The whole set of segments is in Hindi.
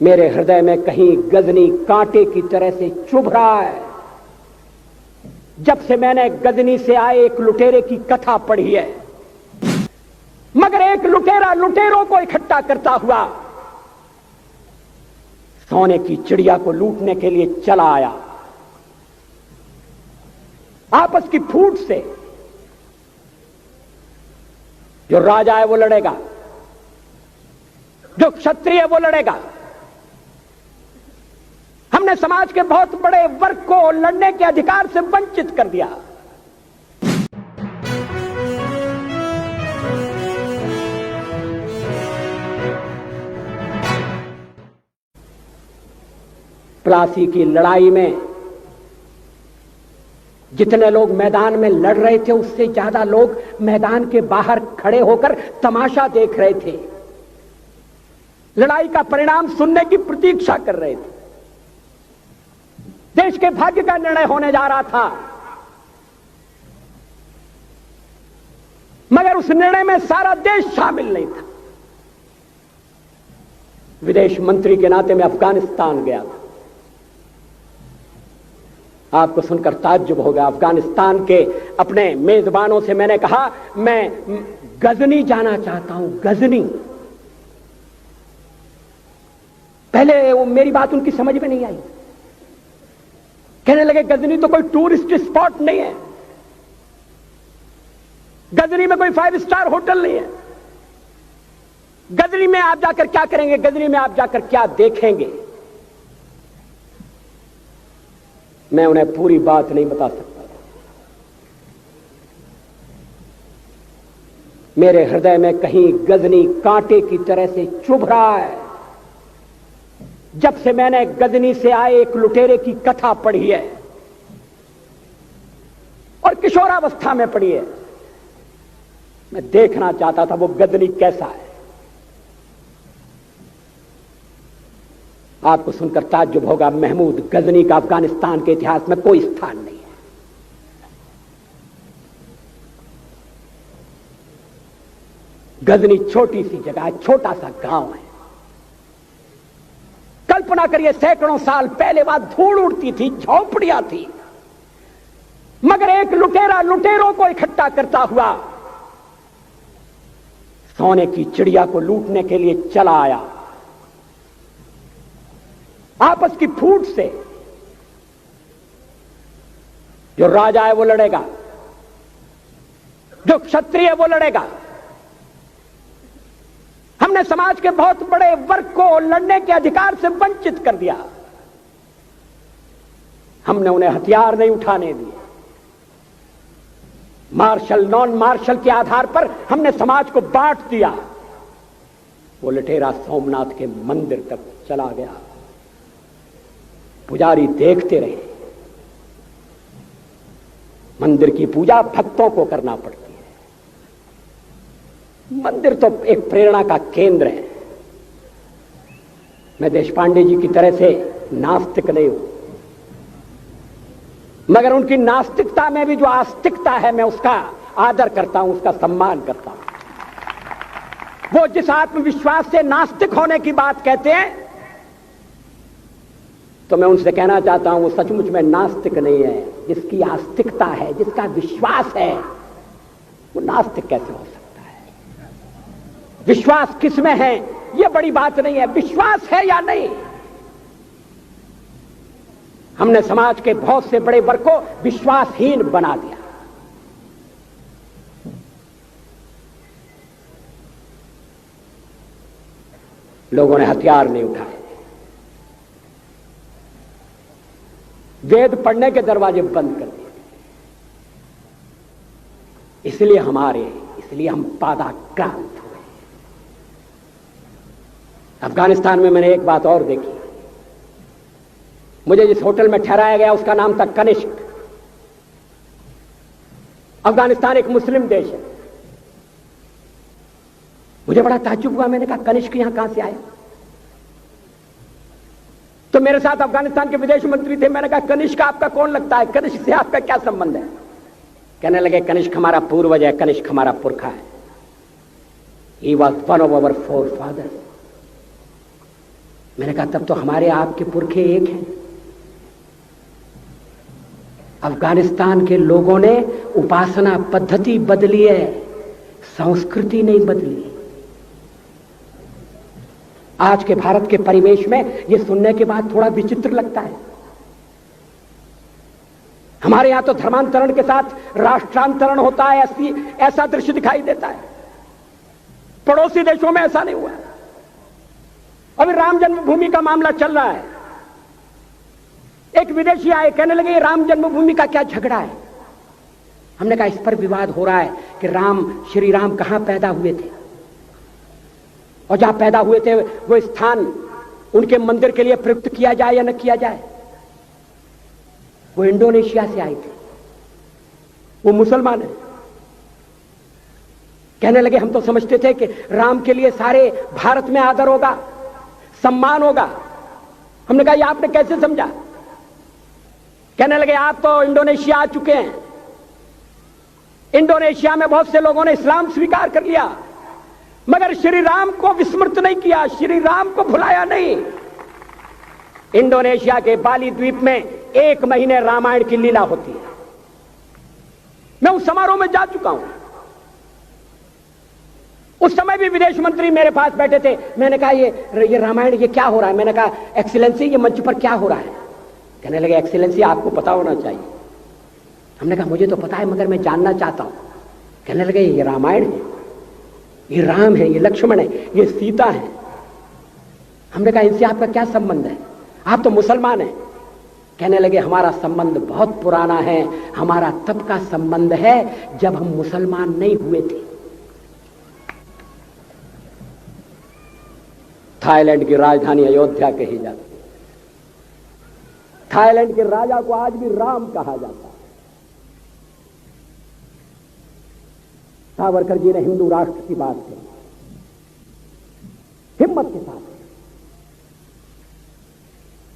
मेरे हृदय में कहीं गजनी कांटे की तरह से चुभ रहा है। जब से मैंने गजनी से आए एक लुटेरे की कथा पढ़ी है, मगर एक लुटेरा लुटेरों को इकट्ठा करता हुआ सोने की चिड़िया को लूटने के लिए चला आया। आपस की फूट से जो राजा है वो लड़ेगा, जो क्षत्रिय है वो लड़ेगा। हमने समाज के बहुत बड़े वर्ग को लड़ने के अधिकार से वंचित कर दिया। प्लासी की लड़ाई में जितने लोग मैदान में लड़ रहे थे, उससे ज्यादा लोग मैदान के बाहर खड़े होकर तमाशा देख रहे थे, लड़ाई का परिणाम सुनने की प्रतीक्षा कर रहे थे। देश के भाग्य का निर्णय होने जा रहा था, मगर उस निर्णय में सारा देश शामिल नहीं था। विदेश मंत्री के नाते मैं अफगानिस्तान गया था। आपको सुनकर ताज्जुब होगा। अफगानिस्तान के अपने मेजबानों से मैंने कहा, मैं गजनी जाना चाहता हूं, गजनी। पहले वो मेरी बात उनकी समझ में नहीं आई। कहने लगे गजनी तो कोई टूरिस्ट स्पॉट नहीं है, गजनी में कोई 5 स्टार होटल नहीं है, गजनी में आप जाकर क्या करेंगे, गजनी में आप जाकर क्या देखेंगे। मैं उन्हें पूरी बात नहीं बता सकता था। मेरे हृदय में कहीं गजनी कांटे की तरह से चुभ रहा है। जब से मैंने गजनी से आए एक लुटेरे की कथा पढ़ी है, और किशोरावस्था में पढ़ी है, मैं देखना चाहता था वो गजनी कैसा है। आपको सुनकर ताज्जुब होगा, महमूद गजनी का अफगानिस्तान के इतिहास में कोई स्थान नहीं है। गजनी छोटी सी जगह है, छोटा सा गांव है। कल्पना करिए, सैकड़ों साल पहले वहां धूल उड़ती थी, झोंपड़ियां थी, मगर एक लुटेरा लुटेरों को इकट्ठा करता हुआ सोने की चिड़िया को लूटने के लिए चला आया। आपस की फूट से जो राजा है वो लड़ेगा, जो क्षत्रिय है वो लड़ेगा। हमने समाज के बहुत बड़े वर्ग को लड़ने के अधिकार से वंचित कर दिया। हमने उन्हें हथियार नहीं उठाने दिए। मार्शल नॉन मार्शल के आधार पर हमने समाज को बांट दिया। वो लुटेरा सोमनाथ के मंदिर तक चला गया। पुजारी देखते रहे। मंदिर की पूजा भक्तों को करना पड़ती है। मंदिर तो एक प्रेरणा का केंद्र है। मैं देशपांडे जी की तरह से नास्तिक नहीं हूं, मगर उनकी नास्तिकता में भी जो आस्तिकता है, मैं उसका आदर करता हूं, उसका सम्मान करता हूं। वो जिस आत्मविश्वास से नास्तिक होने की बात कहते हैं, तो मैं उनसे कहना चाहता हूं वो सचमुच में नास्तिक नहीं है। जिसकी आस्तिकता है, जिसका विश्वास है, वो नास्तिक कैसे हो सकता है? विश्वास किसमें है ये बड़ी बात नहीं है, विश्वास है या नहीं। हमने समाज के बहुत से बड़े वर्ग को विश्वासहीन बना दिया। लोगों ने हथियार नहीं उठाए, वेद पढ़ने के दरवाजे बंद कर दिए। इसलिए हम पादाक्रांत हुए। अफगानिस्तान में मैंने एक बात और देखी। मुझे जिस होटल में ठहराया गया उसका नाम था कनिष्क। अफगानिस्तान एक मुस्लिम देश है। मुझे बड़ा ताज्जुब हुआ। मैंने कहा कनिष्क यहां कहां से आया? तो मेरे साथ अफगानिस्तान के विदेश मंत्री थे। मैंने कहा कनिष्क आपका कौन लगता है? कनिष्क से आपका क्या संबंध है? कहने लगे कनिष्क हमारा पूर्वज है, कनिष्क हमारा पुरखा है। He was one of our forefathers. मैंने कहा तब तो हमारे आपके पुरखे एक हैं। अफगानिस्तान के लोगों ने उपासना पद्धति बदली है, संस्कृति नहीं बदली। आज के भारत के परिवेश में यह सुनने के बाद थोड़ा विचित्र लगता है। हमारे यहां तो धर्मांतरण के साथ राष्ट्रांतरण होता है, ऐसा दृश्य दिखाई देता है। पड़ोसी देशों में ऐसा नहीं हुआ। अभी राम जन्मभूमि का मामला चल रहा है। एक विदेशी आए, कहने लगे ये राम जन्मभूमि का क्या झगड़ा है। हमने कहा इस पर विवाद हो रहा है कि श्री राम कहां पैदा हुए थे, और जहां पैदा हुए थे वो स्थान उनके मंदिर के लिए प्रयुक्त किया जाए या न किया जाए। वो इंडोनेशिया से आए थे, वो मुसलमान है। कहने लगे हम तो समझते थे कि राम के लिए सारे भारत में आदर होगा, सम्मान होगा। हमने कहा ये आपने कैसे समझा। कहने लगे आप तो इंडोनेशिया आ चुके हैं, इंडोनेशिया में बहुत से लोगों ने इस्लाम स्वीकार कर लिया, मगर श्री राम को विस्मृत नहीं किया, श्री राम को भुलाया नहीं। इंडोनेशिया के बाली द्वीप में 1 महीने रामायण की लीला होती है। मैं उस समारोह में जा चुका हूं। उस समय भी विदेश मंत्री मेरे पास बैठे थे। मैंने कहा ये रामायण ये क्या हो रहा है। मैंने कहा एक्सीलेंसी ये मंच पर क्या हो रहा है। कहने लगे एक्सीलेंसी आपको पता होना चाहिए। हमने कहा मुझे तो पता है मगर मैं जानना चाहता हूं। कहने लगे ये रामायण है, ये राम है, ये लक्ष्मण है, ये सीता है। हमने कहा इनसे आपका क्या संबंध है, आप तो मुसलमान हैं। कहने लगे हमारा संबंध बहुत पुराना है, हमारा तब का संबंध है जब हम मुसलमान नहीं हुए थे। थाईलैंड की राजधानी अयोध्या कही जाती है। थाईलैंड के राजा को आज भी राम कहा जाता है। सावरकर जी ने हिंदू राष्ट्र की बात कही, हिम्मत के साथ।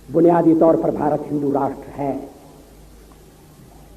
बुनियादी तौर पर भारत हिंदू राष्ट्र है।